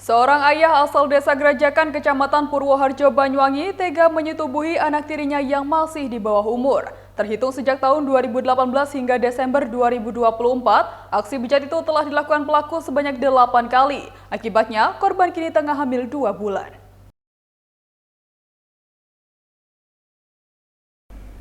Seorang ayah asal desa Gerajakan, Kecamatan Purwoharjo, Banyuwangi, tega menyetubuhi anak tirinya yang masih di bawah umur. Terhitung sejak tahun 2018 hingga Desember 2024, aksi bejat itu telah dilakukan pelaku sebanyak 8 kali. Akibatnya, korban kini tengah hamil 2 bulan.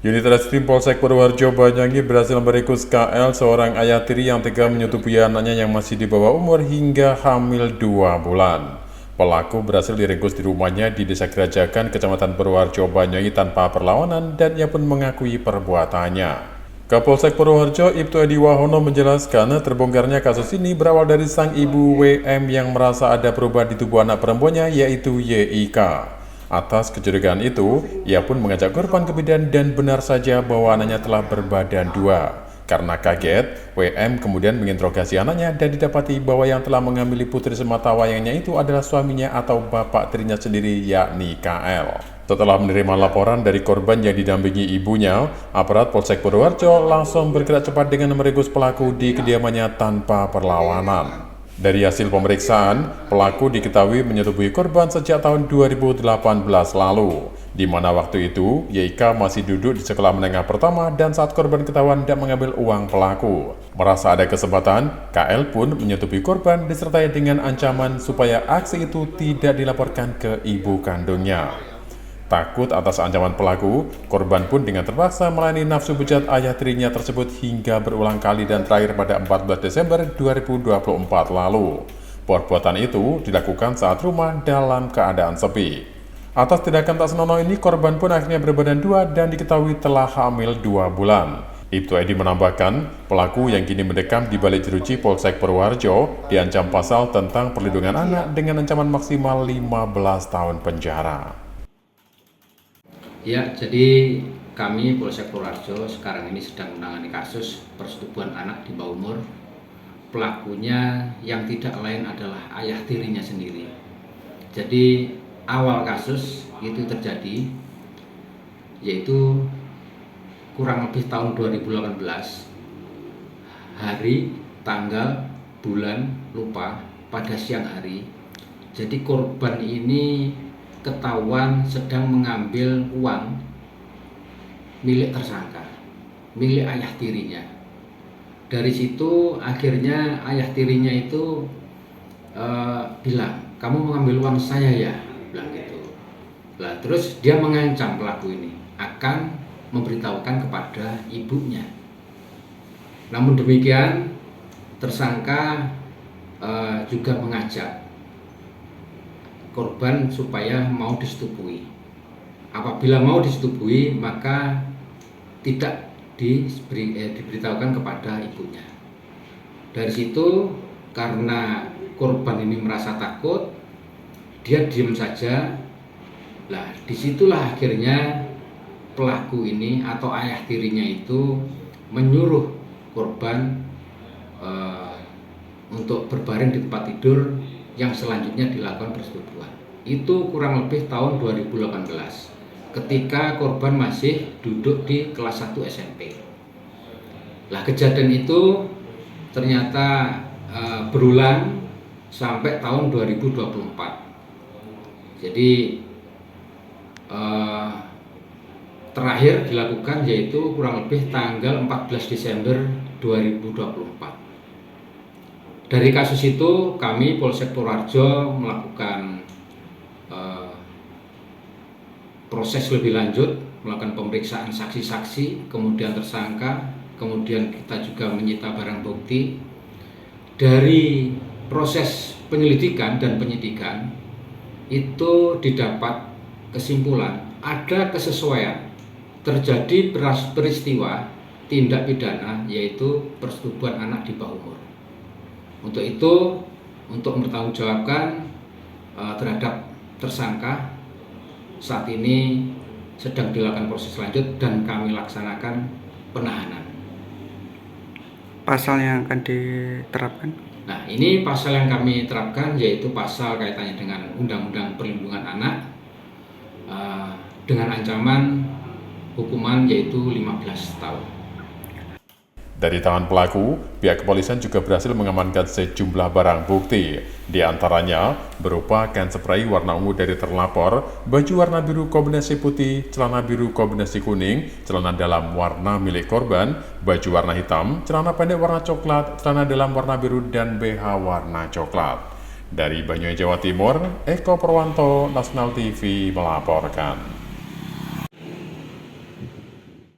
Unit Reskrim Polsek Purwoharjo Banyuwangi berhasil meringkus KL, seorang ayah tiri yang tega menyetubuhi anaknya yang masih di bawah umur hingga hamil 2 bulan. Pelaku berhasil diringkus di rumahnya di Desa Gerajakan, Kecamatan Purwoharjo Banyuwangi tanpa perlawanan dan ia pun mengakui perbuatannya. Kapolsek Purwoharjo Ibtu Edi Wahono menjelaskan terbongkarnya kasus ini berawal dari sang ibu WM yang merasa ada perubahan di tubuh anak perempuannya yaitu YIK. Atas kecurigaan itu, ia pun mengajak korban ke bidan dan benar saja bahwa anaknya telah berbadan 2. Karena kaget, WM kemudian menginterogasi anaknya dan didapati bahwa yang telah mengambil putri sematawayangnya itu adalah suaminya atau bapak tirinya sendiri, yakni KL. Setelah menerima laporan dari korban yang didampingi ibunya, aparat Polsek Purwoharjo langsung bergerak cepat dengan meringkus pelaku di kediamannya tanpa perlawanan. Dari hasil pemeriksaan, pelaku diketahui menyetubuhi korban sejak tahun 2018 lalu, di mana waktu itu YIK masih duduk di sekolah menengah pertama dan saat korban ketahuan tidak mengambil uang pelaku. Merasa ada kesempatan, KL pun menyetubuhi korban disertai dengan ancaman supaya aksi itu tidak dilaporkan ke ibu kandungnya. Takut atas ancaman pelaku, korban pun dengan terpaksa melayani nafsu bejat ayah tirinya tersebut hingga berulang kali dan terakhir pada 14 Desember 2024 lalu. Perbuatan itu dilakukan saat rumah dalam keadaan sepi. Atas tindakan tak senonoh ini, korban pun akhirnya berbadan 2 dan diketahui telah hamil 2 bulan. Ibtu Edi menambahkan, pelaku yang kini mendekam di balik jeruji Polsek Purwoharjo diancam pasal tentang perlindungan anak dengan ancaman maksimal 15 tahun penjara. Ya, jadi kami Polsek Purwoharjo sekarang ini sedang menangani kasus persetubuhan anak di bawah umur. Pelakunya yang tidak lain adalah ayah tirinya sendiri. Jadi awal kasus itu terjadi yaitu kurang lebih tahun 2018, hari, tanggal, bulan lupa, pada siang hari. Jadi korban ini ketahuan sedang mengambil uang milik tersangka, milik ayah tirinya. Dari situ akhirnya ayah tirinya itu bilang, kamu mengambil uang saya ya, bilang gitu. Lah terus dia mengancam pelaku ini akan memberitahukan kepada ibunya. Namun demikian tersangka juga mengajak korban supaya mau disetubui. Apabila mau disetubui, maka tidak diberitahukan kepada ibunya. Dari situ, karena korban ini merasa takut, dia diam saja. Nah, disitulah akhirnya pelaku ini atau ayah tirinya itu menyuruh korban untuk berbaring di tempat tidur yang selanjutnya dilakukan persetubuhan. Itu kurang lebih tahun 2018 ketika korban masih duduk di kelas 1 SMP. Lah kejadian itu ternyata berulang sampai tahun 2024. Jadi terakhir dilakukan yaitu kurang lebih tanggal 14 Desember 2024. Dari kasus itu kami Polsek Purwoharjo melakukan proses lebih lanjut, melakukan pemeriksaan saksi-saksi, kemudian tersangka, kemudian kita juga menyita barang bukti. Dari proses penyelidikan dan penyidikan itu didapat kesimpulan ada kesesuaian terjadi peristiwa tindak pidana yaitu persetubuhan anak di bawah umur. Untuk itu, untuk mempertanggungjawabkan terhadap tersangka, saat ini sedang dilakukan proses lanjut dan kami laksanakan penahanan. Pasal yang akan diterapkan? Nah, ini pasal yang kami terapkan yaitu pasal kaitannya dengan Undang-Undang Perlindungan Anak dengan ancaman hukuman yaitu 15 tahun. Dari tangan pelaku, pihak kepolisian juga berhasil mengamankan sejumlah barang bukti, di antaranya berupa kain spray warna ungu dari terlapor, baju warna biru kombinasi putih, celana biru kombinasi kuning, celana dalam warna milik korban, baju warna hitam, celana pendek warna coklat, celana dalam warna biru, dan BH warna coklat. Dari Banyuwangi, Jawa Timur, Eko Purwanto, Nasional TV melaporkan.